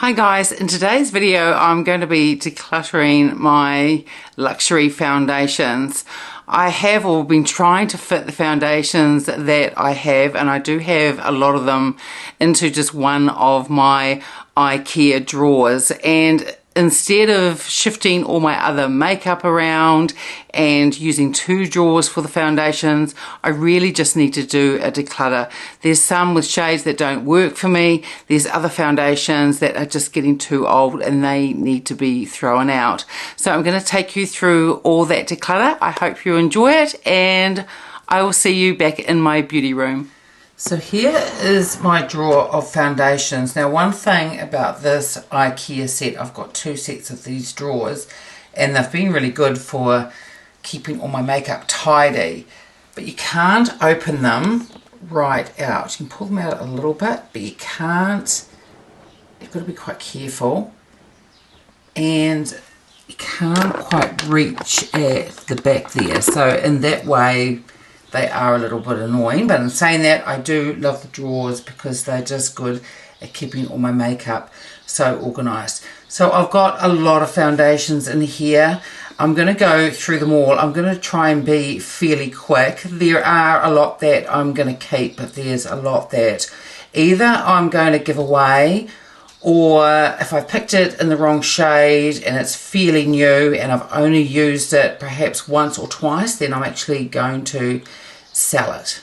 Hi guys, in today's video I'm going to be decluttering my luxury foundations. I have been trying to fit the foundations that I have, and I do have a lot of them, into just one of my IKEA drawers, and instead of shifting all my other makeup around and using two drawers for the foundations, I really just need to do a declutter. There's some with shades that don't work for me. There's other foundations that are just getting too old and they need to be thrown out. So I'm going to take you through all that declutter. I hope you enjoy it, and I will see you back in my beauty room. So here is my drawer of foundations. Now, one thing about this IKEA set, I've got two sets of these drawers, and they've been really good for keeping all my makeup tidy, but you can't open them right out. You can pull them out a little bit, but you can't. You've got to be quite careful, and you can't quite reach at the back there. So in that way, they are a little bit annoying, but in saying that, I do love the drawers because they're just good at keeping all my makeup so organised. So I've got a lot of foundations in here. I'm going to go through them all. I'm going to try and be fairly quick. There are a lot that I'm going to keep, but there's a lot that either I'm going to give away, or if I picked it in the wrong shade and it's fairly new and I've only used it perhaps once or twice, then I'm actually going to sell it.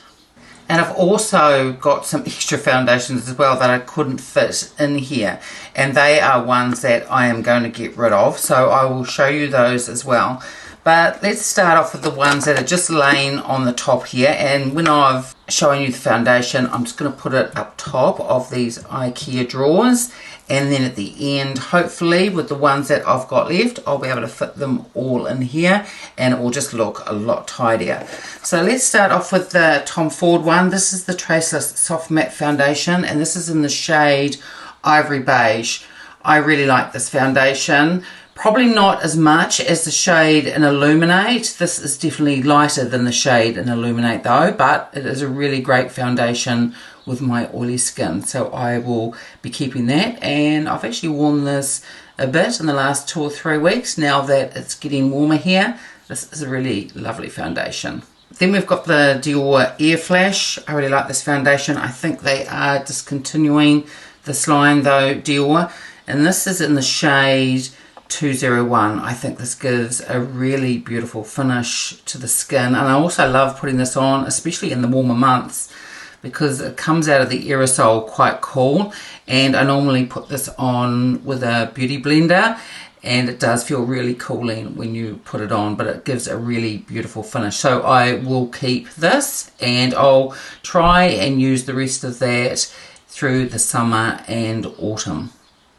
And I've also got some extra foundations as well that I couldn't fit in here, and they are ones that I am going to get rid of, so I will show you those as well. But let's start off with the ones that are just laying on the top here, and when I've shown you the foundation, I'm just going to put it up top of these IKEA drawers, and then at the end, hopefully with the ones that I've got left, I'll be able to fit them all in here and it will just look a lot tidier. So let's start off with the Tom Ford one. This is the Traceless Soft Matte Foundation, and this is in the shade Ivory Beige. I really like this foundation. Probably not as much as the shade in Illuminate. This is definitely lighter than the shade in Illuminate though, but it is a really great foundation with my oily skin. So I will be keeping that, and I've actually worn this a bit in the last 2 or 3 weeks now that it's getting warmer here. This is a really lovely foundation. Then we've got the Dior Air Flash. I really like this foundation. I think they are discontinuing this line though, Dior, and this is in the shade 201. I think this gives a really beautiful finish to the skin, and I also love putting this on, especially in the warmer months, because it comes out of the aerosol quite cool, and I normally put this on with a beauty blender, and it does feel really cooling when you put it on, but it gives a really beautiful finish. So I will keep this, and I'll try and use the rest of that through the summer and autumn.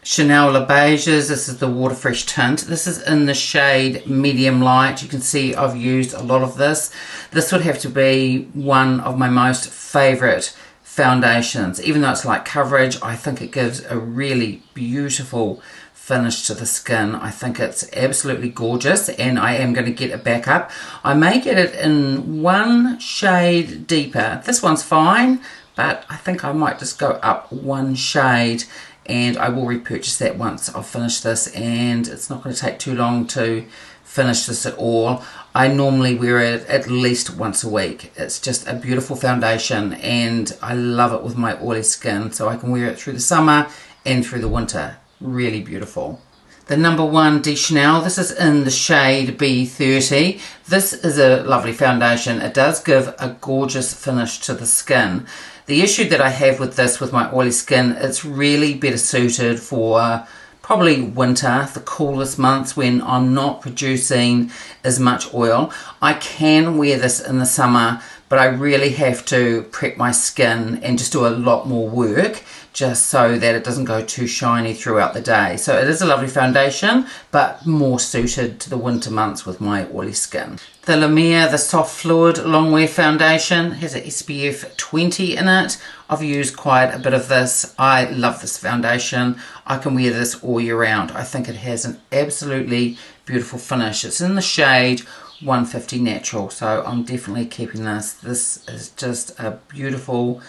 Chanel Le Beiges, this is the Waterfresh tint. This is in the shade Medium Light. You can see I've used a lot of this. This would have to be one of my most favourite foundations. Even though it's light coverage, I think it gives a really beautiful finish to the skin. I think it's absolutely gorgeous, and I am going to get it back up. I may get it in one shade deeper. This one's fine, but I think I might just go up one shade, and I will repurchase that once I've finished this, and it's not going to take too long to finish this at all. I normally wear it at least once a week. It's just a beautiful foundation, and I love it with my oily skin, so I can wear it through the summer and through the winter. Really beautiful. The number 1 de Chanel, this is in the shade B30. This is a lovely foundation. It does give a gorgeous finish to the skin. The issue that I have with this, with my oily skin, it's really better suited for probably winter, the coolest months when I'm not producing as much oil. I can wear this in the summer, but I really have to prep my skin and just do a lot more work just so that it doesn't go too shiny throughout the day. So it is a lovely foundation, but more suited to the winter months with my oily skin. The La Mer, the Soft Fluid Longwear Foundation, has an SPF 20 in it. I've used quite a bit of this. I love this foundation. I can wear this all year round. I think it has an absolutely beautiful finish. It's in the shade 150 Natural, so I'm definitely keeping this. This is just a beautiful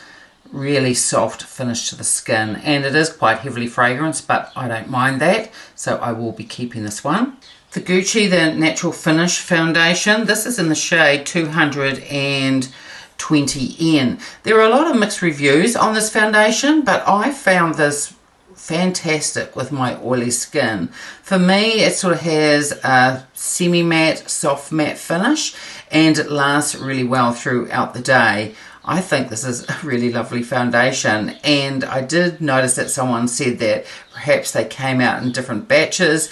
really soft finish to the skin, and it is quite heavily fragranced, but I don't mind that, so I will be keeping this one. The Gucci, the Natural Finish Foundation, this is in the shade 220N. There are a lot of mixed reviews on this foundation, but I found this fantastic with my oily skin. For me, it sort of has a semi-matte, soft matte finish, and it lasts really well throughout the day. I think this is a really lovely foundation, and I did notice that someone said that perhaps they came out in different batches.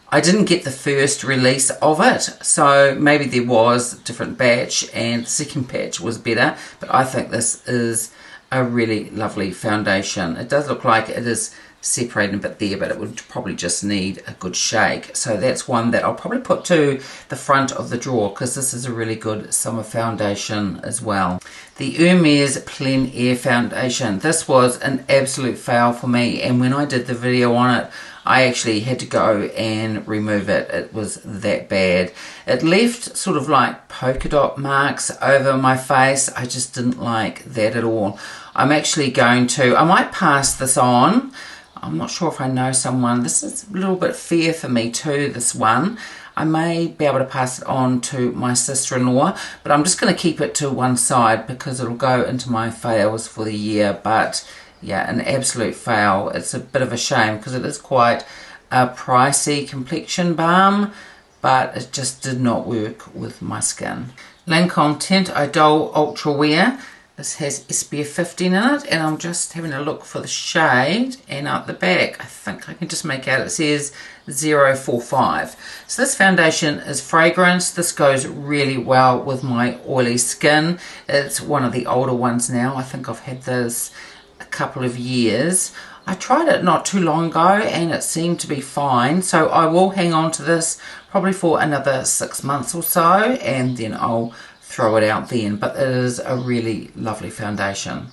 I didn't get the first release of it, so maybe there was a different batch and the second batch was better, but I think this is a really lovely foundation. It does look like it is separating a bit there, but it would probably just need a good shake. So that's one that I'll probably put to the front of the drawer, because this is a really good summer foundation as well. The Hermes Plein Air Foundation. This was an absolute fail for me, and when I did the video on it, I actually had to go and remove it. It was that bad. It left sort of like polka dot marks over my face. I just didn't like that at all. I'm actually going to, I might pass this on. I'm not sure if I know someone. This is a little bit fair for me too, this one. I may be able to pass it on to my sister-in-law, but I'm just going to keep it to one side because it'll go into my fails for the year. But yeah, an absolute fail. It's a bit of a shame because it is quite a pricey complexion balm, but it just did not work with my skin. Lancome Teint Idole Ultra Wear. This has SPF 15 in it, and I'm just having a look for the shade, and out the back I think I can just make out it says 045. So this foundation is fragrance. This goes really well with my oily skin. It's one of the older ones now. I think I've had this a couple of years. I tried it not too long ago and it seemed to be fine, so I will hang on to this probably for another 6 months or so, and then I'll throw it out then. But it is a really lovely foundation.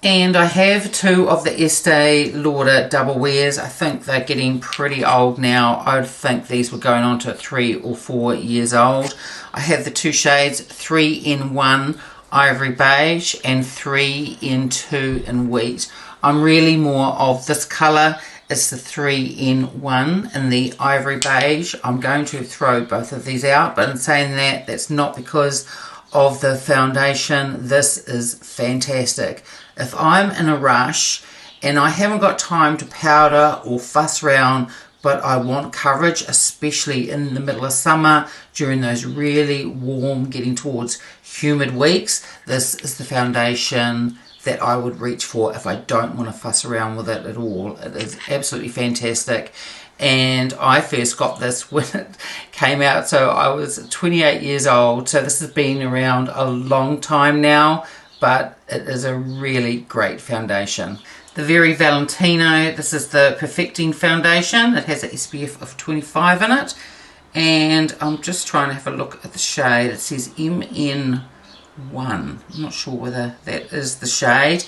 And I have two of the Estee Lauder double wears. I think they're getting pretty old now. I would think these were going on to 3 or 4 years old. I have the two shades 3 in 1 Ivory Beige and 3 in 2 in Wheat. I'm really more of this colour. It's the 3 in 1 in the Ivory Beige. I'm going to throw both of these out, but in saying that, that's not because of the foundation. This is fantastic. If I'm in a rush and I haven't got time to powder or fuss around, but I want coverage, especially in the middle of summer during those really warm, getting towards humid weeks, this is the foundation that I would reach for if I don't want to fuss around with it at all. It is absolutely fantastic. And I first got this when it came out, so I was 28 years old, so this has been around a long time now, but it is a really great foundation. The Very Valentino, this is the Perfecting Foundation. It has an SPF of 25 in it, and I'm just trying to have a look at the shade. It says MN1. I'm not sure whether that is the shade.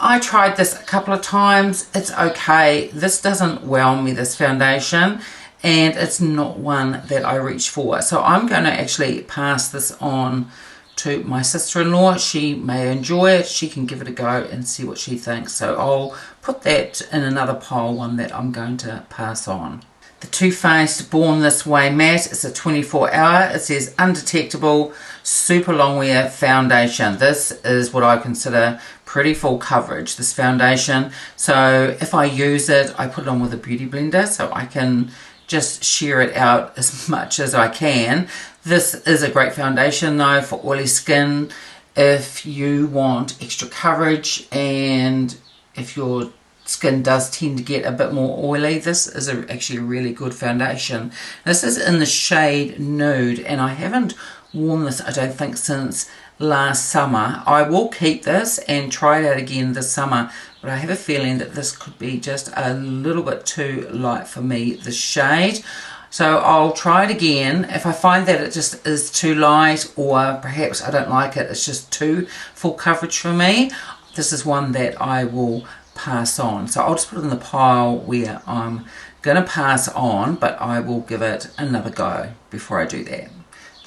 I tried this a couple of times. It's okay. This doesn't wow me, this foundation, and it's not one that I reach for. So I'm going to actually pass this on to my sister-in-law. She may enjoy it. She can give it a go and see what she thinks. So I'll put that in another pile, one that I'm going to pass on. The Too Faced Born This Way Matte is a 24-hour. It says undetectable super long wear foundation. This is what I consider pretty full coverage, this foundation. So if I use it, I put it on with a beauty blender so I can just shear it out as much as I can. This is a great foundation though for oily skin. If you want extra coverage and if your skin does tend to get a bit more oily, this is actually a really good foundation. This is in the shade Nude, and I haven't worn this, I don't think, since last summer. I will keep this and try it out again this summer, but I have a feeling that this could be just a little bit too light for me, the shade. So I'll try it again. If I find that it just is too light, or perhaps I don't like it, it's just too full coverage for me, this is one that I will pass on. So I'll just put it in the pile where I'm going to pass on, but I will give it another go before I do that.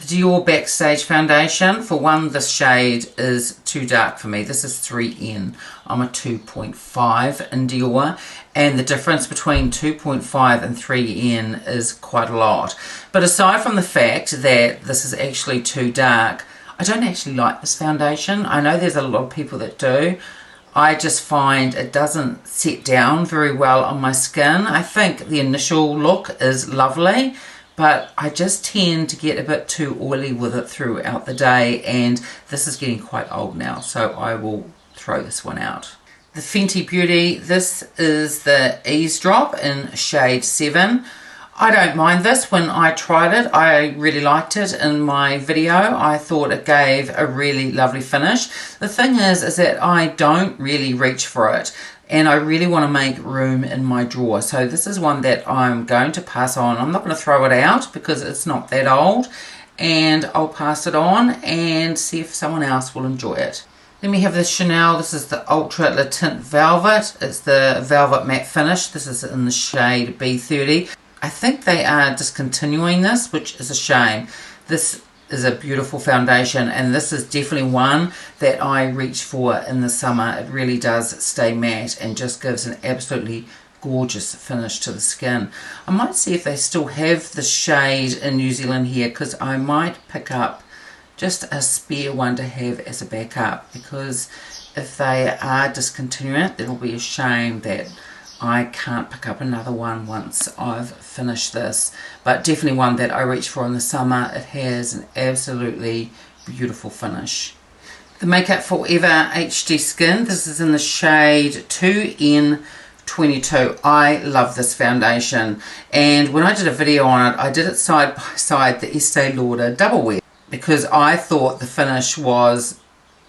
The Dior Backstage Foundation. For one, this shade is too dark for me. This is 3N. I'm a 2.5 in Dior, and the difference between 2.5 and 3N is quite a lot. But aside from the fact that this is actually too dark, I don't actually like this foundation. I know there's a lot of people that do. I just find it doesn't set down very well on my skin. I think the initial look is lovely, but I just tend to get a bit too oily with it throughout the day, and this is getting quite old now, so I will throw this one out. The Fenty Beauty, this is the Eavesdrop in shade 7. I don't mind this. When I tried it, I really liked it in my video. I thought it gave a really lovely finish. The thing is that I don't really reach for it, and I really want to make room in my drawer. So this is one that I'm going to pass on. I'm not going to throw it out because it's not that old, and I'll pass it on and see if someone else will enjoy it. Then we have the Chanel. This is the Ultra Le Tint Velvet. It's the Velvet Matte Finish. This is in the shade B30. I think they are discontinuing this, which is a shame. This is a beautiful foundation, and this is definitely one that I reach for in the summer. It really does stay matte and just gives an absolutely gorgeous finish to the skin. I might see if they still have the shade in New Zealand here, because I might pick up just a spare one to have as a backup, because if they are discontinuing it, it'll be a shame that I can't pick up another one once I've finished this. But definitely one that I reach for in the summer. It has an absolutely beautiful finish. The Makeup Forever HD Skin. This is in the shade 2N22. I love this foundation. And when I did a video on it, I did it side by side the Estee Lauder Double Wear, because I thought the finish was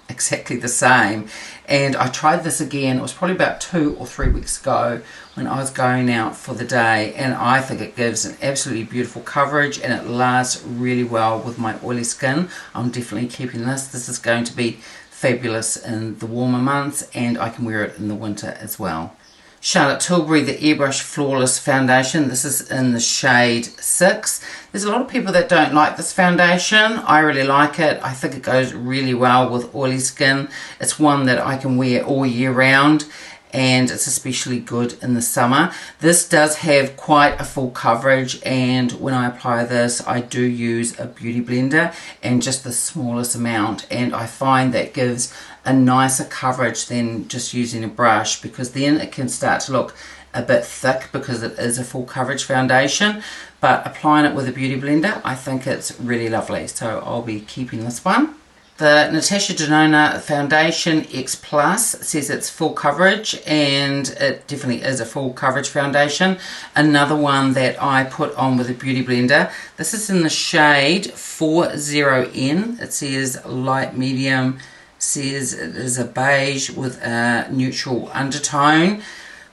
exactly the same. And I tried this again, it was probably about 2 or 3 weeks ago when I was going out for the day, and I think it gives an absolutely beautiful coverage and it lasts really well with my oily skin. I'm definitely keeping this. This is going to be fabulous in the warmer months, and I can wear it in the winter as well. Charlotte Tilbury, the Airbrush Flawless Foundation. This is in the shade 6. There's a lot of people that don't like this foundation. I really like it. I think it goes really well with oily skin. It's one that I can wear all year round, and it's especially good in the summer. This does have quite a full coverage, and when I apply this, I do use a beauty blender and just the smallest amount, and I find that gives a nicer coverage than just using a brush, because then it can start to look a bit thick because it is a full coverage foundation. But applying it with a beauty blender, I think it's really lovely, so I'll be keeping this one. The Natasha Denona Foundation X Plus says it's full coverage, and it definitely is a full coverage foundation. Another one that I put on with a beauty blender. This is in the shade 40N. It says light medium, says it is a beige with a neutral undertone.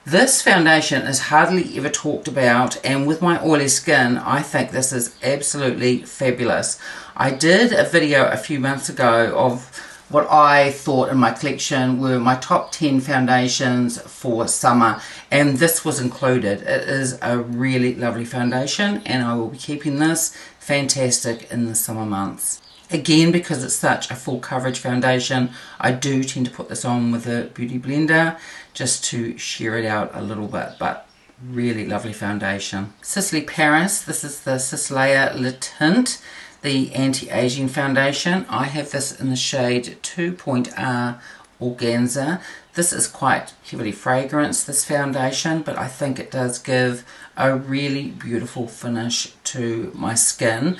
This foundation is hardly ever talked about, and with my oily skin, I think this is absolutely fabulous. I did a video a few months ago of what I thought in my collection were my top 10 foundations for summer, and this was included. It is a really lovely foundation, and I will be keeping this. Fantastic in the summer months. Again, because it's such a full coverage foundation, I do tend to put this on with a beauty blender just to sheer it out a little bit, but really lovely foundation. Sisley Paris, this is the Sisley Le Tint, the anti-aging foundation. I have this in the shade 2.R Organza. This is quite heavily fragranced, this foundation, but I think it does give a really beautiful finish to my skin.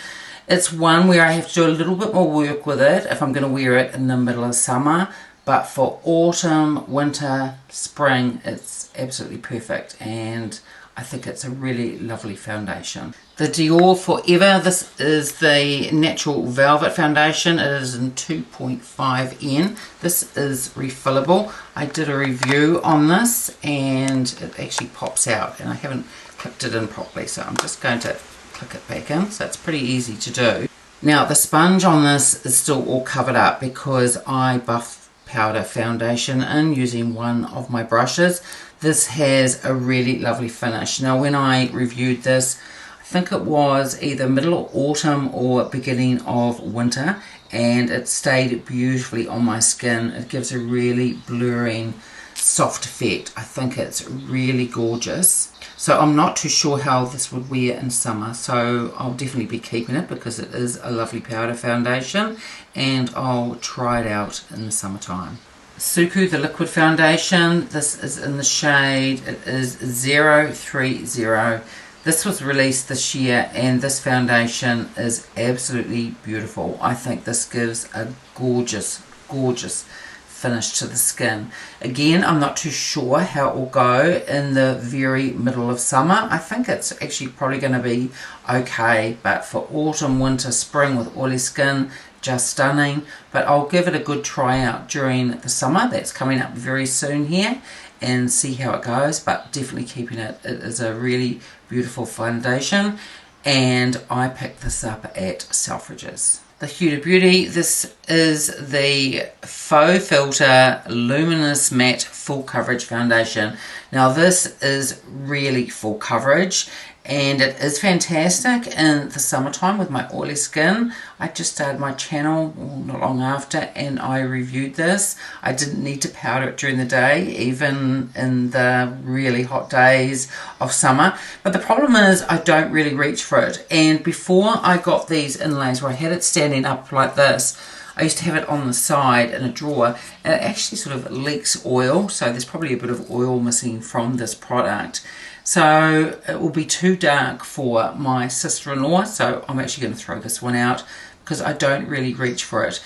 It's one where I have to do a little bit more work with it if I'm going to wear it in the middle of summer, but for autumn, winter, spring, it's absolutely perfect, and I think it's a really lovely foundation. The Dior Forever, this is the Natural Velvet Foundation. It is in 2.5N. This is refillable. I did a review on this, and it actually pops out, and I haven't clipped it in properly, so I'm just going to click it back in, so it's pretty easy to do. Now the sponge on this is still all covered up because I buff powder foundation in using one of my brushes. This has a really lovely finish. Now when I reviewed this, I think it was either middle of autumn or beginning of winter, and it stayed beautifully on my skin. It gives a really blurring, soft effect. I think it's really gorgeous. So I'm not too sure how this would wear in summer, so I'll definitely be keeping it because it is a lovely powder foundation, and I'll try it out in the summertime. Suku, the liquid foundation, this is in the shade, it is 030. This was released this year, and this foundation is absolutely beautiful. I think this gives a gorgeous, gorgeous finish to the skin. Again, I'm not too sure how it will go in the very middle of summer. I think it's actually probably going to be okay, but for autumn, winter, spring with oily skin, just stunning. But I'll give it a good try out during the summer. That's coming up very soon here, and see how it goes, but definitely keeping it. It is a really beautiful foundation, and I picked this up at Selfridges. The Huda Beauty, this is the Faux Filter Luminous Matte Full Coverage Foundation. Now this is really full coverage, and it is fantastic in the summertime with my oily skin. I just started my channel not long after, and I reviewed this. I didn't need to powder it during the day, even in the really hot days of summer. But the problem is I don't really reach for it. And before I got these inlays where I had it standing up like this, I used to have it on the side in a drawer, and it actually sort of leaks oil. So there's probably a bit of oil missing from this product. So it will be too dark for my sister-in-law, so I'm actually going to throw this one out because I don't really reach for it.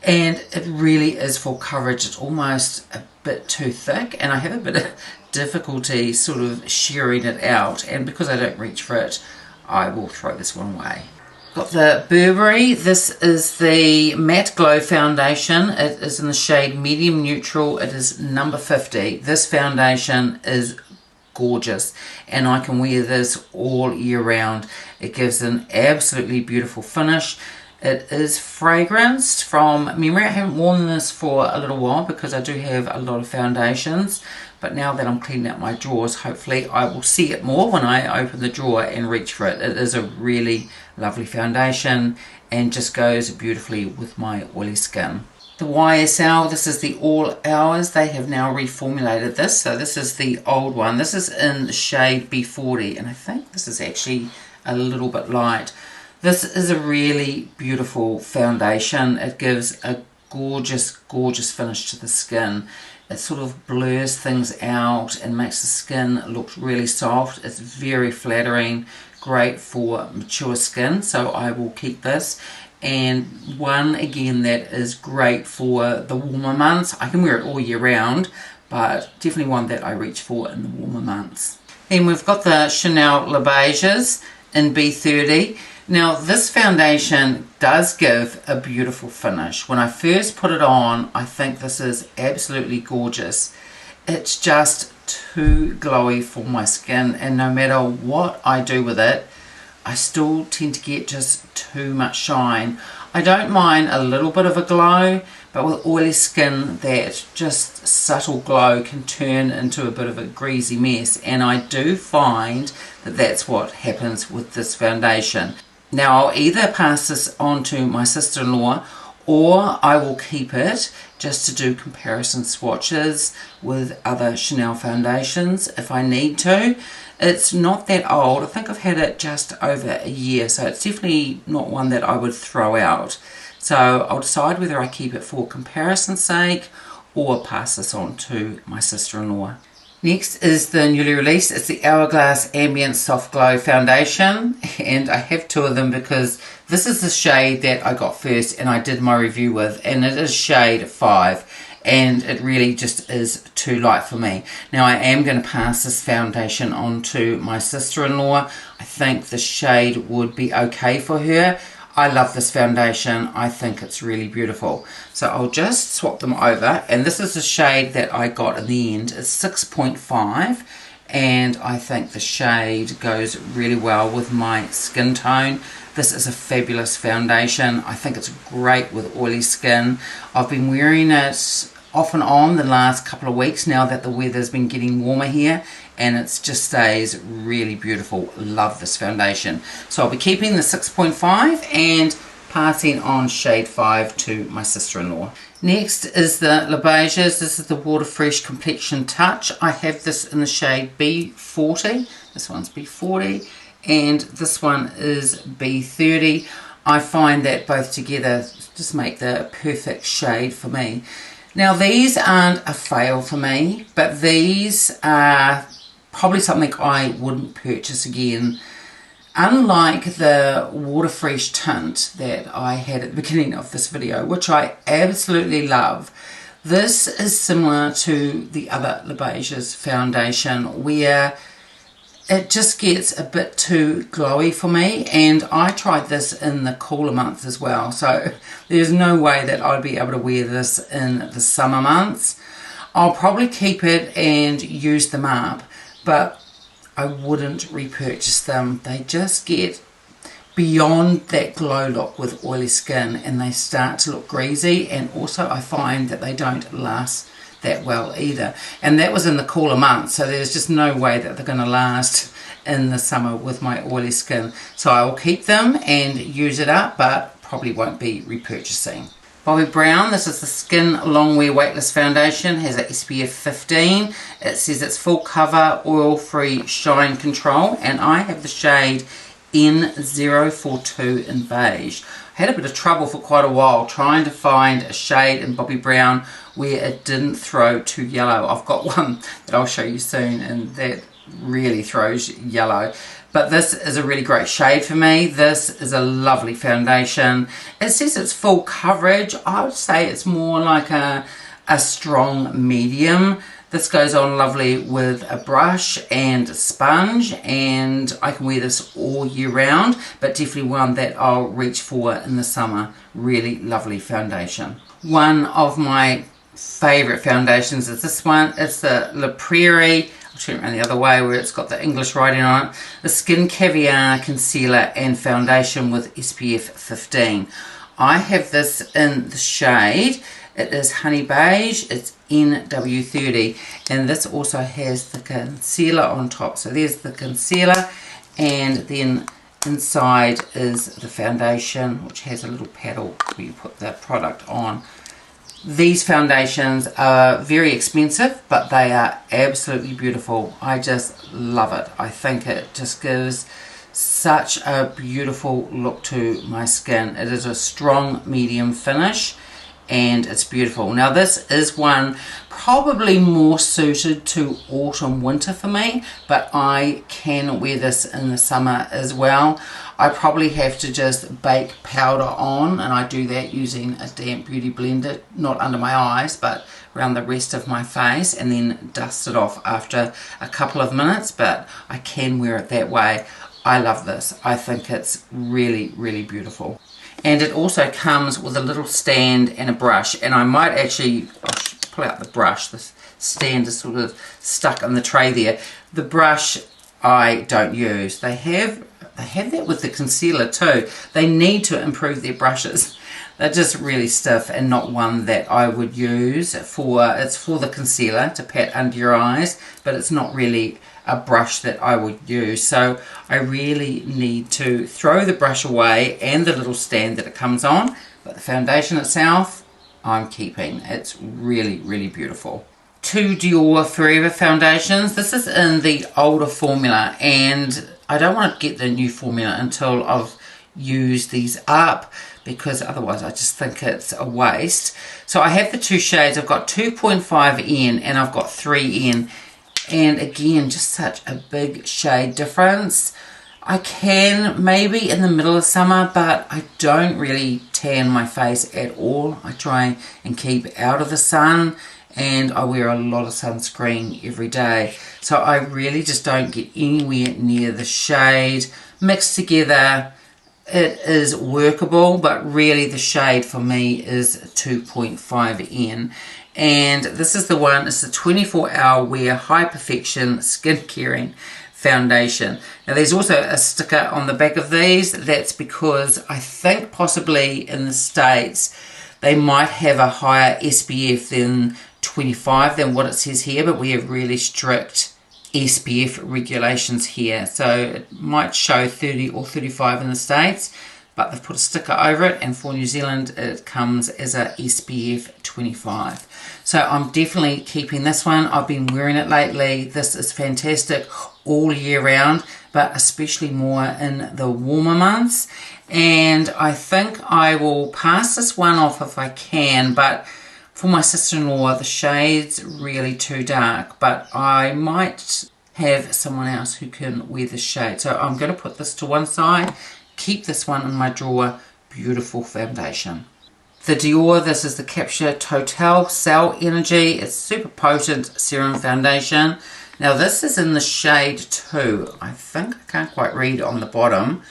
And it really is full coverage. It's almost a bit too thick, and I have a bit of difficulty sort of shearing it out, and because I don't reach for it, I will throw this one away. Got the Burberry. This is the Matte Glow Foundation. It is in the shade Medium Neutral. It is number 50. This foundation is gorgeous, and I can wear this all year round. It gives an absolutely beautiful finish. It is fragranced from memory. I haven't worn this for a little while because I do have a lot of foundations, but now that I'm cleaning out my drawers, hopefully I will see it more when I open the drawer and reach for it. It is a really lovely foundation and just goes beautifully with my oily skin. The YSL, this is the All Hours. They have now reformulated this. So this is the old one. This is in the shade B40, and I think this is actually a little bit light. This is a really beautiful foundation. It gives a gorgeous, gorgeous finish to the skin. It sort of blurs things out and makes the skin look really soft. It's very flattering, great for mature skin, so I will keep this. And one again that is great for the warmer months. I can wear it all year round, but definitely one that I reach for in the warmer months. Then we've got the Chanel Le Beiges in B30. Now this foundation does give a beautiful finish. When I first put it on, I think this is absolutely gorgeous. It's just too glowy for my skin, and no matter what I do with it, I still tend to get just too much shine. I don't mind a little bit of a glow, but with oily skin, that just subtle glow can turn into a bit of a greasy mess, and I do find that that's what happens with this foundation. Now I'll either pass this on to my sister-in-law, or I will keep it just to do comparison swatches with other Chanel foundations if I need to. It's not that old. I think I've had it just over a year, so it's definitely not one that I would throw out. So I'll decide whether I keep it for comparison's sake or pass this on to my sister-in-law. Next is the newly released. It's the Hourglass Ambient Soft Glow Foundation, and I have two of them because this is the shade that I got first and I did my review with, and it is shade 5, and it really just is too light for me. Now I am going to pass this foundation on to my sister-in-law. I think the shade would be okay for her. I love this foundation. I think it's really beautiful. So I'll just swap them over, and this is the shade that I got in the end. It's 6.5, and I think the shade goes really well with my skin tone. This is a fabulous foundation. I think it's great with oily skin. I've been wearing it off and on the last couple of weeks now that the weather's been getting warmer here, and it just stays really beautiful. Love this foundation. So I'll be keeping the 6.5 and passing on shade 5 to my sister-in-law. Next is the Le Beiges. This is the Water Fresh Complexion Touch. I have this in the shade B40. This one's B40 and this one is B30. I find that both together just make the perfect shade for me. Now these aren't a fail for me, but these are probably something I wouldn't purchase again. Unlike the Water Fresh tint that I had at the beginning of this video, which I absolutely love, this is similar to the other Le Beiges foundation where it just gets a bit too glowy for me, and I tried this in the cooler months as well, so there's no way that I'd be able to wear this in the summer months. I'll probably keep it and use them up, but I wouldn't repurchase them. They just get beyond that glow look with oily skin and they start to look greasy, and also I find that they don't last that well either, and that was in the cooler months, so there's just no way that they're going to last in the summer with my oily skin. So I will keep them and use it up, but probably won't be repurchasing. Bobbi Brown, this is the Skin Longwear Weightless Foundation, has a SPF 15. It says it's full cover, oil-free shine control, and I have the shade N042 in beige. I had a bit of trouble for quite a while trying to find a shade in Bobbi Brown where it didn't throw too yellow. I've got one that I'll show you soon and that really throws yellow. But this is a really great shade for me. This is a lovely foundation. It says it's full coverage. I would say it's more like a strong medium. This goes on lovely with a brush and a sponge, and I can wear this all year round, but definitely one that I'll reach for in the summer. Really lovely foundation. One of my favourite foundations is this one. It's the La Prairie, I'll turn it around the other way where it's got the English writing on it, the Skin Caviar Concealer and Foundation with SPF 15. I have this in the shade, it is Honey Beige, it's NW30, and this also has the concealer on top. So there's the concealer, and then inside is the foundation, which has a little paddle where you put the product on. These foundations are very expensive, but they are absolutely beautiful. I just love it. I think it just gives such a beautiful look to my skin. It is a strong medium finish and it's beautiful. Now this is one probably more suited to autumn winter for me, but I can wear this in the summer as well. I probably have to just bake powder on, and I do that using a damp beauty blender, not under my eyes but around the rest of my face, and then dust it off after a couple of minutes, but I can wear it that way. I love this. I think it's really, really beautiful. And it also comes with a little stand and a brush, and I might actually, I'll pull out the brush. The stand is sort of stuck in the tray there. The brush I don't use. They have that with the concealer too. They need to improve their brushes. They're just really stiff and not one that I would use for, it's for the concealer to pat under your eyes, but it's not really a brush that I would use. So I really need to throw the brush away and the little stand that it comes on, but the foundation itself I'm keeping. It's really, really beautiful. Two Dior Forever foundations. This is in the older formula, and I don't want to get the new formula until I've used these up, because otherwise I just think it's a waste. So I have the two shades. I've got 2.5N and I've got 3N, and again just such a big shade difference. I can maybe in the middle of summer, but I don't really tan my face at all. I try and keep out of the sun, and I wear a lot of sunscreen every day, so I really just don't get anywhere near the shade. Mixed together it is workable, but really the shade for me is 2.5N. And this is the one, it's the 24-hour wear high perfection skin caring foundation. Now there's also a sticker on the back of these. That's because I think possibly in the States they might have a higher SPF than 25 than what it says here, but we have really strict SPF regulations here. So it might show 30 or 35 in the States, but they've put a sticker over it, and for New Zealand it comes as a SPF 25. So I'm definitely keeping this one. I've been wearing it lately. This is fantastic all year round, but especially more in the warmer months. And I think I will pass this one off if I can, but for my sister-in-law the shade's really too dark, but I might have someone else who can wear this shade. So I'm going to put this to one side, keep this one in my drawer. Beautiful foundation. The Dior, this is the Capture Total Cell Energy. It's super potent serum foundation. Now this is in the shade 2. I think I can't quite read on the bottom.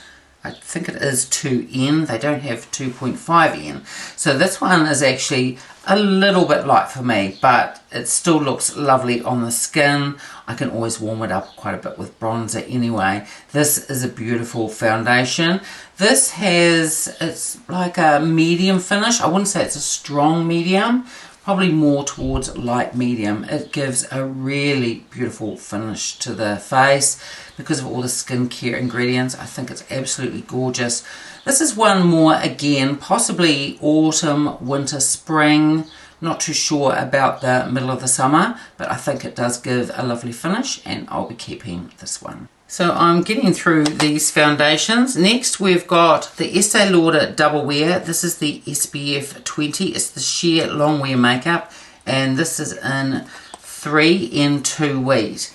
I think it is 2N. They don't have 2.5N. So this one is actually a little bit light for me, but it still looks lovely on the skin. I can always warm it up quite a bit with bronzer anyway. This is a beautiful foundation. This has, it's like a medium finish. I wouldn't say it's a strong medium, probably more towards light medium. It gives a really beautiful finish to the face because of all the skincare ingredients. I think it's absolutely gorgeous. This is one more, again, possibly autumn, winter, spring. Not too sure about the middle of the summer, but I think it does give a lovely finish, and I'll be keeping this one. So I'm getting through these foundations. Next we've got the Estee Lauder Double Wear. This is the SPF 20. It's the sheer long wear makeup, and this is in 3 in 2 wheat.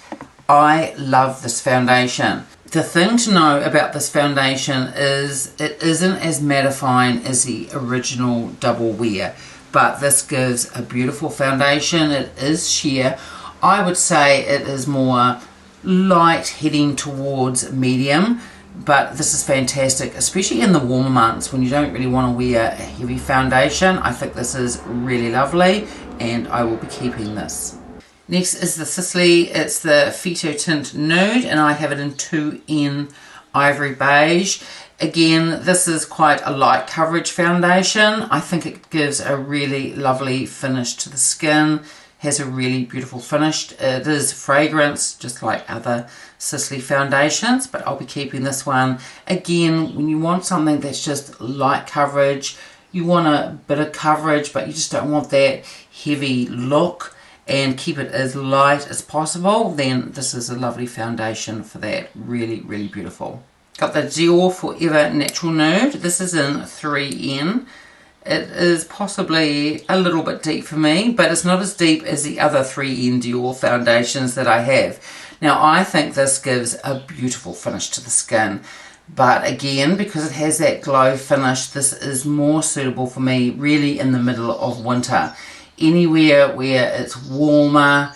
I love this foundation. The thing to know about this foundation is it isn't as mattifying as the original Double Wear, but this gives a beautiful foundation. It is sheer. I would say it is more light heading towards medium, but this is fantastic, especially in the warmer months when you don't really want to wear a heavy foundation. I think this is really lovely, and I will be keeping this. Next is the Sisley. It's the Phyto Tint Nude, and I have it in 2N Ivory Beige. Again, this is quite a light coverage foundation. I think it gives a really lovely finish to the skin. Has a really beautiful finish. It is fragrance, just like other Sisley foundations, but I'll be keeping this one. Again, when you want something that's just light coverage, you want a bit of coverage, but you just don't want that heavy look, and keep it as light as possible, then this is a lovely foundation for that. Really, really beautiful. Got the Dior Forever Natural Nude. This is in 3N. It is possibly a little bit deep for me, but it's not as deep as the other 3N Dior foundations that I have. Now, I think this gives a beautiful finish to the skin, but again, because it has that glow finish, this is more suitable for me really in the middle of winter. Anywhere where it's warmer,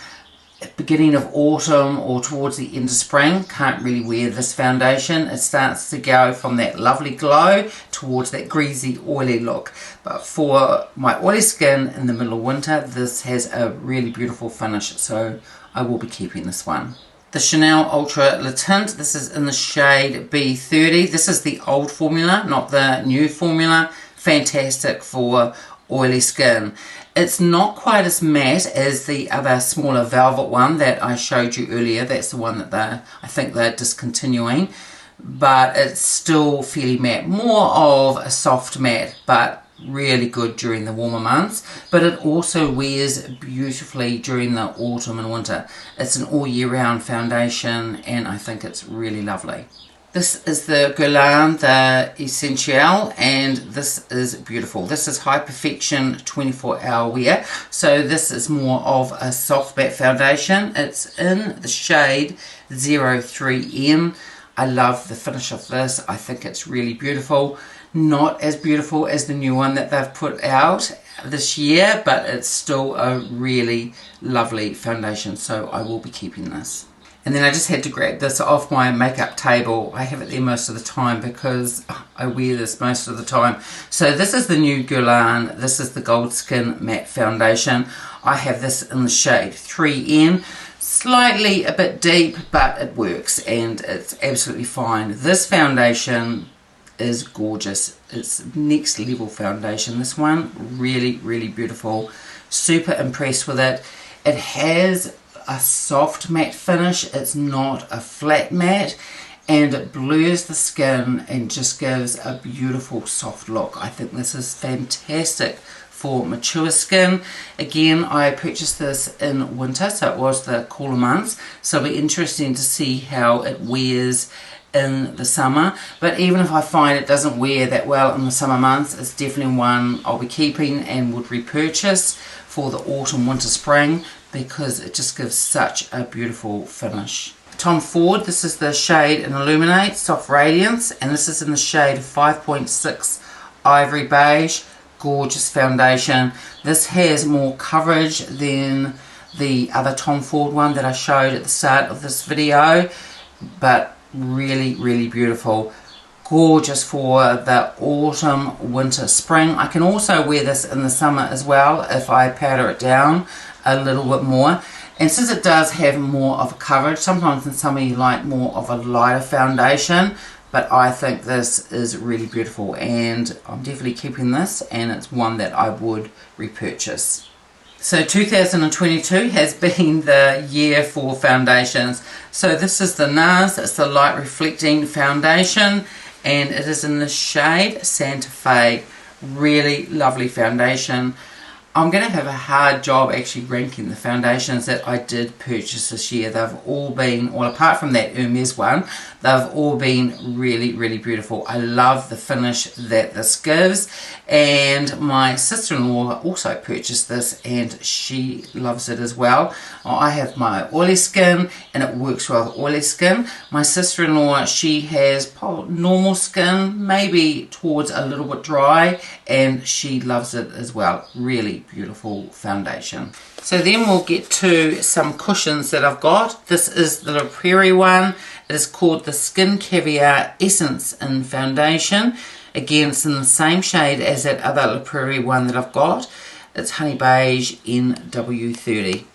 beginning of autumn or towards the end of spring, can't really wear this foundation. It starts to go from that lovely glow towards that greasy, oily look. But for my oily skin in the middle of winter, this has a really beautiful finish, so I will be keeping this one. The Chanel Ultra Le Tint, this is in the shade B30. This is the old formula, not the new formula. Fantastic for oily skin. It's not quite as matte as the other smaller velvet one that I showed you earlier. That's the one that I think they're discontinuing, but it's still fairly matte. More of a soft matte, but really good during the warmer months. But it also wears beautifully during the autumn and winter. It's an all year round foundation, and I think it's really lovely. This is the Guerlain, the Essential, and this is beautiful. This is High Perfection 24-hour wear. So this is more of a soft matte foundation. It's in the shade 03M. I love the finish of this. I think it's really beautiful. Not as beautiful as the new one that they've put out this year, but it's still a really lovely foundation. So I will be keeping this. And then I just had to grab this off my makeup table. I have it there most of the time because I wear this most of the time. So this is the new Guerlain. This is the Gold Skin Matte Foundation. I have this in the shade 3N. Slightly a bit deep, but it works and it's absolutely fine. This foundation is gorgeous. It's next level foundation. This one, really, really beautiful. Super impressed with it. It has a soft matte finish. It's not a flat matte, and it blurs the skin and just gives a beautiful soft look. I think this is fantastic for mature skin. Again, I purchased this in winter, so it was the cooler months, so it'll be interesting to see how it wears in the summer. But even if I find it doesn't wear that well in the summer months, it's definitely one I'll be keeping and would repurchase for the autumn, winter, spring, because it just gives such a beautiful finish. Tom Ford, this is the shade in Illuminate Soft Radiance, and this is in the shade 5.6 Ivory Beige. Gorgeous foundation. This has more coverage than the other Tom Ford one that I showed at the start of this video, but really, really beautiful. Gorgeous for the autumn, winter, spring. I can also wear this in the summer as well if I powder it down a little bit more. And since it does have more of a coverage, sometimes in summer you like more of a lighter foundation, but I think this is really beautiful, and I'm definitely keeping this, and it's one that I would repurchase. So 2022 has been the year for foundations. So this is the NARS, it's the Light Reflecting Foundation, and it is in the shade Santa Fe. Really lovely foundation. I'm going to have a hard job actually ranking the foundations that I did purchase this year. They've all been, well, apart from that Hermes one, they've all been really, really beautiful. I love the finish that this gives, and my sister-in-law also purchased this and she loves it as well. I have my oily skin and it works well with oily skin. My sister-in-law, she has normal skin, maybe towards a little bit dry, and she loves it as well. Really beautiful foundation. So then we'll get to some cushions that I've got. This is the Prairie one. It is called the Skin Caviar Essence in Foundation. Again, it's in the same shade as that other Prairie one that I've got. It's Honey Beige in W30.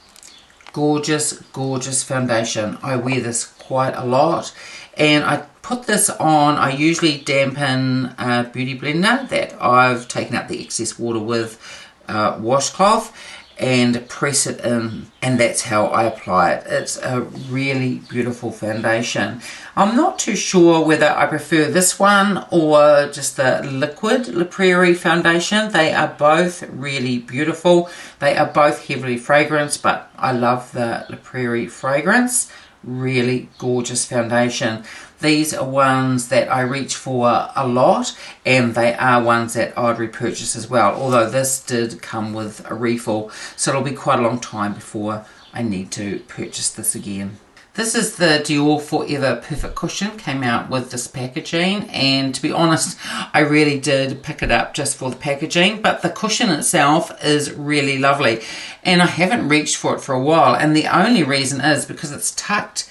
Gorgeous, gorgeous foundation. I wear this quite a lot, and I put this on. I usually dampen a beauty blender that I've taken out the excess water with washcloth and press it in, and that's how I apply it. It's a really beautiful foundation. I'm not too sure whether I prefer this one or just the liquid La Prairie foundation. They are both really beautiful. They are both heavily fragranced, but I love the La Prairie fragrance. Really gorgeous foundation. These are ones that I reach for a lot, and they are ones that I would repurchase as well, although this did come with a refill, so it'll be quite a long time before I need to purchase this again. This is the Dior Forever Perfect Cushion. Came out with this packaging, and to be honest, I really did pick it up just for the packaging, but the cushion itself is really lovely, and I haven't reached for it for a while, and the only reason is because it's tucked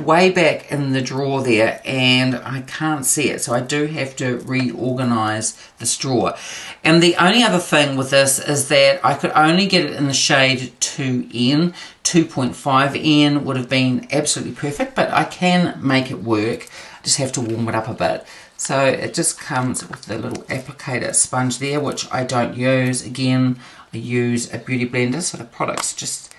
way back in the drawer there and I can't see it, so I do have to reorganize this drawer. And the only other thing with this is that I could only get it in the shade 2N. 2.5N would have been absolutely perfect, but I can make it work. I just have to warm it up a bit. So it just comes with the little applicator sponge there, which I don't use. Again, I use a beauty blender, so the product's just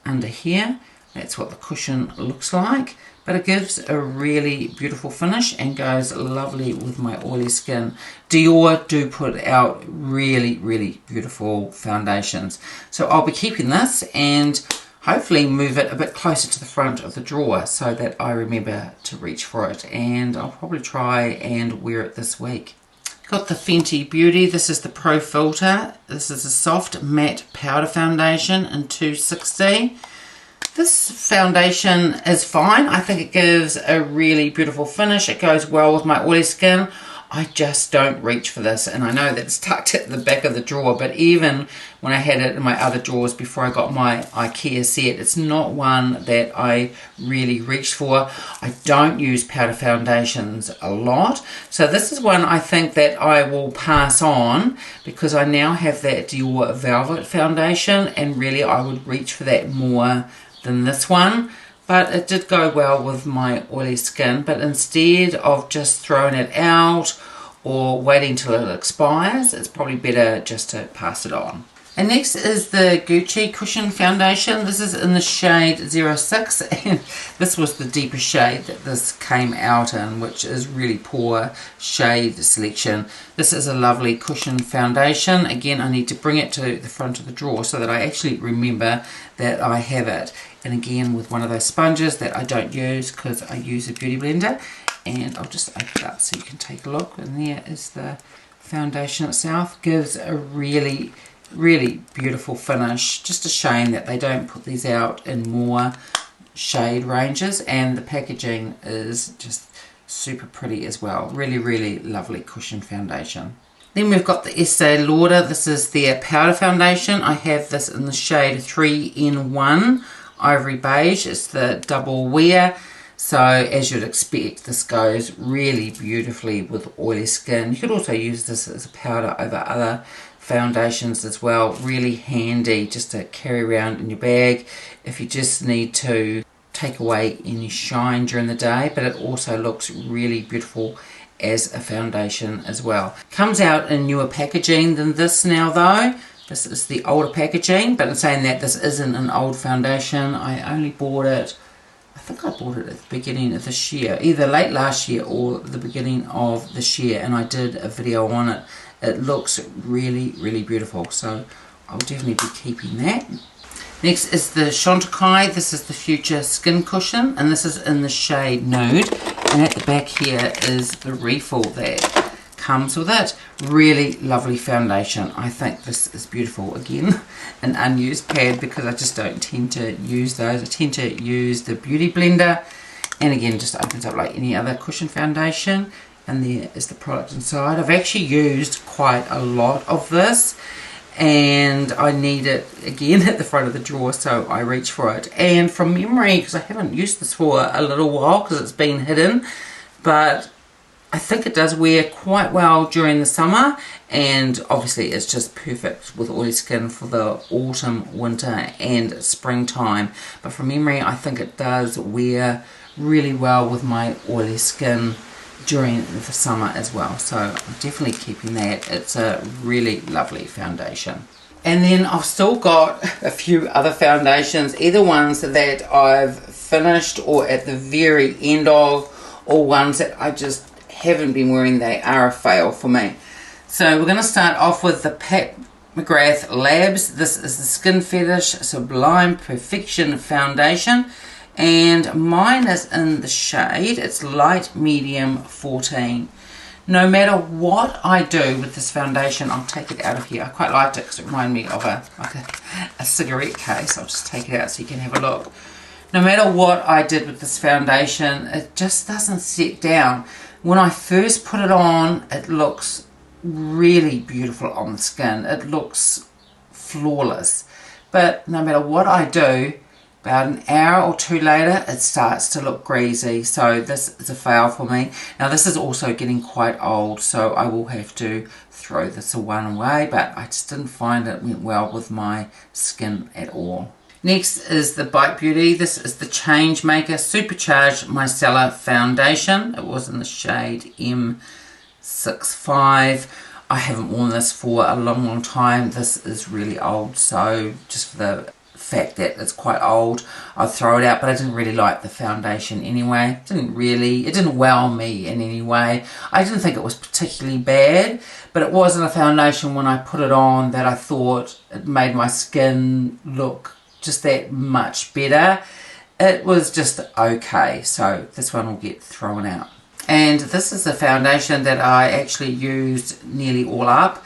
under here. That's what the cushion looks like, but it gives a really beautiful finish and goes lovely with my oily skin. Dior do put out really, really beautiful foundations. So I'll be keeping this and hopefully move it a bit closer to the front of the drawer so that I remember to reach for it, and I'll probably try and wear it this week. Got the Fenty Beauty. This is the Pro Filter. This is a soft matte powder foundation in 260. This foundation is fine. I think it gives a really beautiful finish. It goes well with my oily skin. I just don't reach for this, and I know that it's tucked at the back of the drawer, but even when I had it in my other drawers before I got my IKEA set, it's not one that I really reached for. I don't use powder foundations a lot, so this is one I think that I will pass on because I now have that Dior Velvet foundation, and really I would reach for that more than this one. But it did go well with my oily skin, but instead of just throwing it out or waiting till it expires, it's probably better just to pass it on. And next is the Gucci Cushion Foundation. This is in the shade 06, and this was the deeper shade that this came out in, which is really poor shade selection. This is a lovely cushion foundation. Again, I need to bring it to the front of the drawer so that I actually remember that I have it. And again, with one of those sponges that I don't use because I use a beauty blender. And I'll just open it up so you can take a look. And there is the foundation itself. Gives a really beautiful finish. Just a shame that they don't put these out in more shade ranges, and the packaging is just super pretty as well. Really lovely cushion foundation. Then we've got the Estee Lauder. This is their powder foundation. I have this in the shade 3-in-1 Ivory Beige. It's the double wear. So as you'd expect, this goes really beautifully with oily skin. You could also use this as a powder over other foundations as well. Really handy just to carry around in your bag if you just need to take away any shine during the day, but it also looks really beautiful as a foundation as well. Comes out in newer packaging than this now though. This is the older packaging, but in saying that, this isn't an old foundation. I only bought it, I think I bought it at the beginning of this year, either late last year or the beginning of this year, and I did a video on it. It looks really beautiful, so I'll definitely be keeping that. Next is the Chantecaille. This is the Future Skin Cushion, and this is in the shade Nude. And at the back here is the refill that comes with it. Really lovely foundation. I think this is beautiful. Again, an unused pad because I just don't tend to use those. I tend to use the Beauty Blender, and again, just opens up like any other cushion foundation. And there is the product inside. I've actually used quite a lot of this, and I need it again at the front of the drawer, so I reach for it. And from memory, because I haven't used this for a little while because it's been hidden, but I think it does wear quite well during the summer, and obviously it's just perfect with oily skin for the autumn, winter and springtime. But from memory, I think it does wear really well with my oily skin during the summer as well, so I'm definitely keeping that. It's a really lovely foundation. And then I've still got a few other foundations, either ones that I've finished or at the very end of, or ones that I just haven't been wearing. They are a fail for me. So we're going to start off with the Pat McGrath Labs. This is the Skin Fetish Sublime Perfection Foundation, and mine is in the shade, it's light medium 14. No matter what I do with this foundation, I'll take it out of here. I quite liked it because it reminded me of a cigarette case. I'll just take it out so you can have a look. No matter what I did with this foundation, it just doesn't set down. When I first put it on, it looks really beautiful on the skin. It looks flawless. But no matter what I do, about an hour or two later, it starts to look greasy. So this is a fail for me. Now this is also getting quite old, so I will have to throw this one away, but I just didn't find it went well with my skin at all. Next is the Bite Beauty. This is the Change Maker Supercharged Micellar Foundation. It was in the shade M65. I haven't worn this for a long time. This is really old, so just for the fact that it's quite old, I'll throw it out. But I didn't really like the foundation anyway. It didn't wow me in any way. I didn't think it was particularly bad, but it wasn't a foundation when I put it on that I thought it made my skin look just that much better. It was just okay, so this one will get thrown out. And this is a foundation that I actually used nearly all up.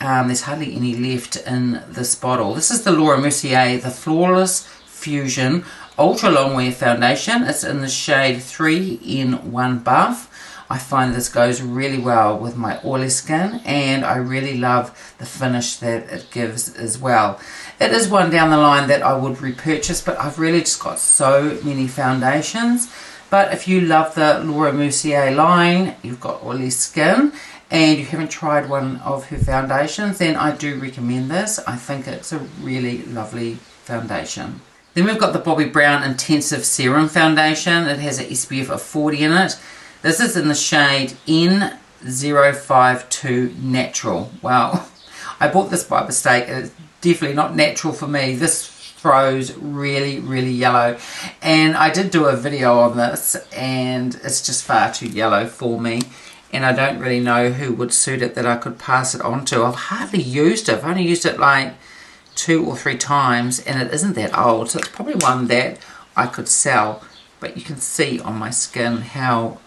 There's hardly any left in this bottle. This is the Laura Mercier, the Flawless Fusion Ultra Longwear Foundation. It's in the shade 3-in-1 Buff. I find this goes really well with my oily skin, and I really love the finish that it gives as well. It is one down the line that I would repurchase, but I've really just got so many foundations. But if you love the Laura Mercier line, you've got oily skin, and you haven't tried one of her foundations, then I do recommend this. I think it's a really lovely foundation. Then we've got the Bobbi Brown Intensive Serum Foundation. It has an SPF of 40 in it. This is in the shade N052 Natural. Well, I bought this by mistake. It definitely not natural for me. This throws really, really yellow, and I did do a video on this, and it's just far too yellow for me, and I don't really know who would suit it that I could pass it on to. I've hardly used it. I've only used it like 2 or 3 times, and it isn't that old, so it's probably one that I could sell. But you can see on my skin how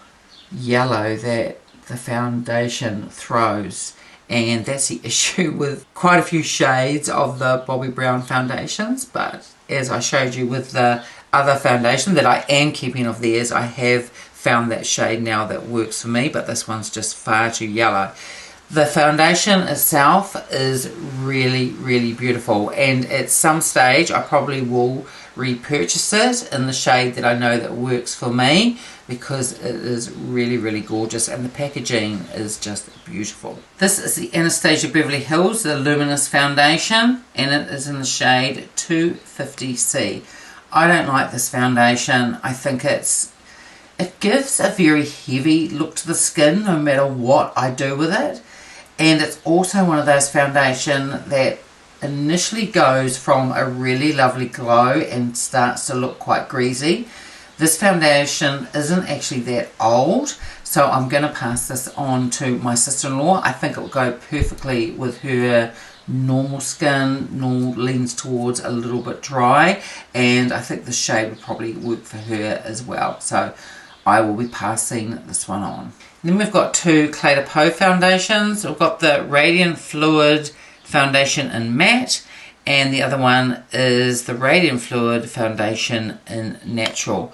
yellow that the foundation throws, and that's the issue with quite a few shades of the Bobbi Brown foundations. But as I showed you with the other foundation that I am keeping of theirs, I have found that shade now that works for me, but this one's just far too yellow. The foundation itself is really, really beautiful, and at some stage I probably will repurchase it in the shade that I know that works for me, because it is really, really gorgeous, and the packaging is just beautiful. This is the Anastasia Beverly Hills, the Luminous Foundation, and it is in the shade 250C. I don't like this foundation. I think it gives a very heavy look to the skin no matter what I do with it. And it's also one of those foundation that initially goes from a really lovely glow and starts to look quite greasy. This foundation isn't actually that old, so I'm going to pass this on to my sister-in-law. I think it will go perfectly with her normal skin. Normal leans towards a little bit dry, and I think the shade would probably work for her as well. So I will be passing this one on. And then we've got 2 Clé de Peau foundations. We've got the Radiant Fluid Foundation in Matte, and the other one is the Radiant Fluid Foundation in Natural.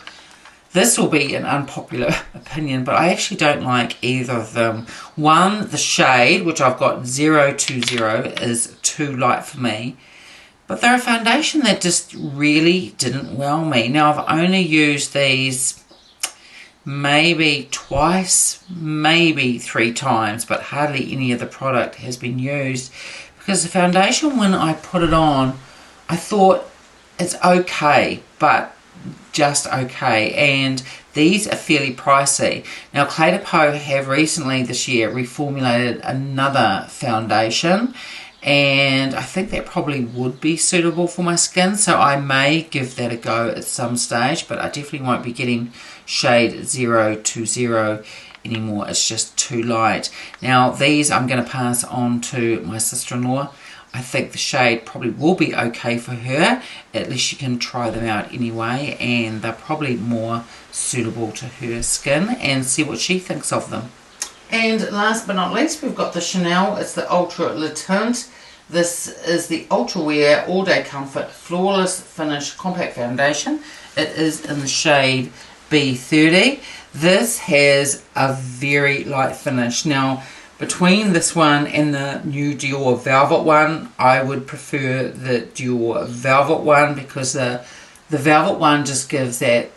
This will be an unpopular opinion, but I actually don't like either of them. One, the shade, which I've got 020, is too light for me. But they're a foundation that just really didn't wow me. Now, I've only used these maybe twice, maybe 3 times, but hardly any of the product has been used, because the foundation, when I put it on, I thought it's okay, but just okay, and these are fairly pricey. Now, Clé de Peau have recently this year reformulated another foundation, and I think that probably would be suitable for my skin, so I may give that a go at some stage, but I definitely won't be getting shade 020 anymore. It's just too light. Now, these I'm going to pass on to my sister-in-law. I think the shade probably will be okay for her. At least she can try them out anyway, and they're probably more suitable to her skin, and see what she thinks of them. And last but not least, we've got the Chanel. It's the Ultra Le Tint. This is the Ultra Wear All Day Comfort Flawless Finish Compact Foundation. It is in the shade B30. This has a very light finish. Now, between this one and the new Dior Velvet one, I would prefer the Dior Velvet one, because the Velvet one just gives that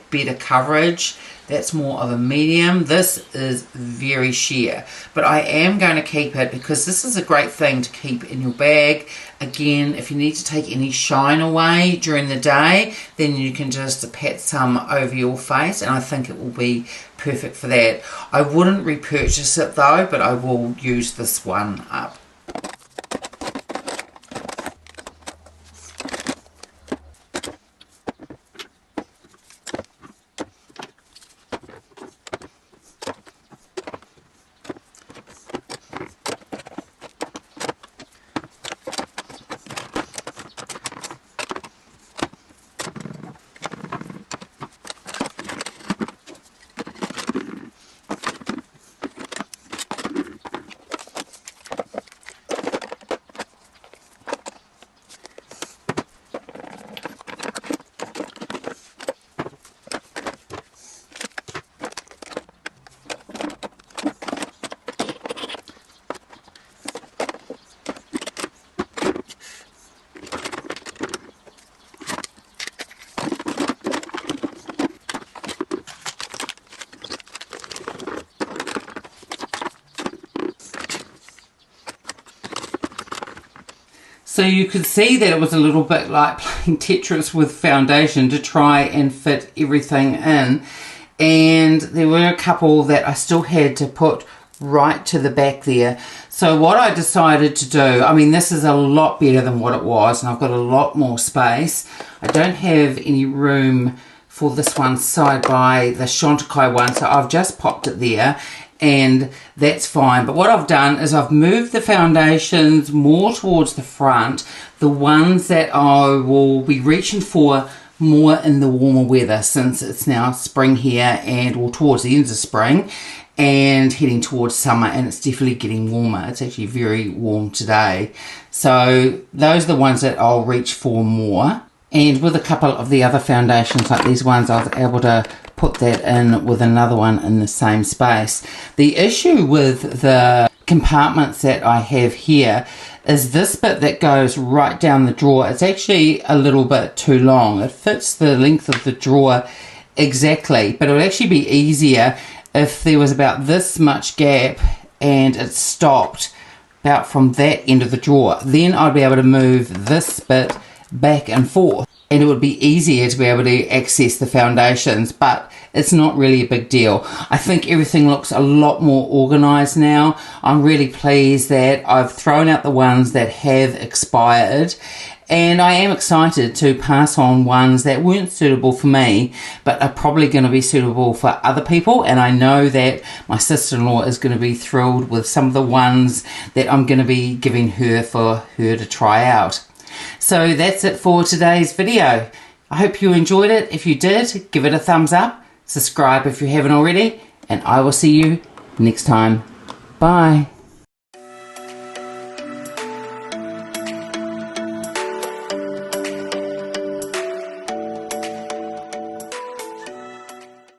better coverage. That's more of a medium. This is very sheer, but I am going to keep it because this is a great thing to keep in your bag. Again, if you need to take any shine away during the day, then you can just pat some over your face, and I think it will be perfect for that. I wouldn't repurchase it though, but I will use this one up. So you could see that it was a little bit like playing Tetris with foundation to try and fit everything in. And there were a couple that I still had to put right to the back there. So what I decided to do, I mean, this is a lot better than what it was, and I've got a lot more space. I don't have any room for this one side by the Chantecaille one, so I've just popped it there, and that's fine. But what I've done is I've moved the foundations more towards the front, the ones that I will be reaching for more in the warmer weather, since it's now spring here, and well, towards the end of spring and heading towards summer, and it's definitely getting warmer. It's actually very warm today. So those are the ones that I'll reach for more. And with a couple of the other foundations like these ones, I was able to put that in with another one in the same space. The issue with the compartments that I have here is this bit that goes right down the drawer. It's actually a little bit too long. It fits the length of the drawer exactly, but it would actually be easier if there was about this much gap and it stopped about from that end of the drawer. Then I'd be able to move this bit back and forth, and it would be easier to be able to access the foundations, but it's not really a big deal. I think everything looks a lot more organized now. I'm really pleased that I've thrown out the ones that have expired, and I am excited to pass on ones that weren't suitable for me but are probably going to be suitable for other people. And I know that my sister-in-law is going to be thrilled with some of the ones that I'm going to be giving her for her to try out. So that's it for today's video. I hope you enjoyed it. If you did, give it a thumbs up, subscribe if you haven't already, and I will see you next time. Bye.